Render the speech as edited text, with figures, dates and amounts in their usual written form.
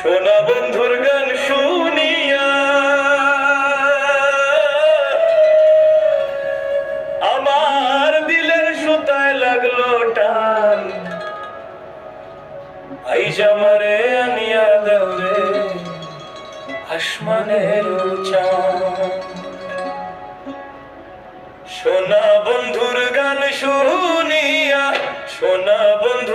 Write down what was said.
সোনা বন্ধুর গান শুনিয়া আমার দিলের সুতায় লাগলো টান। আইজা মারে আনিয়া দাও রে আসমানের চাঁদ। সোনা বন্ধুর গান শুনিয়া, সোনা বন্ধু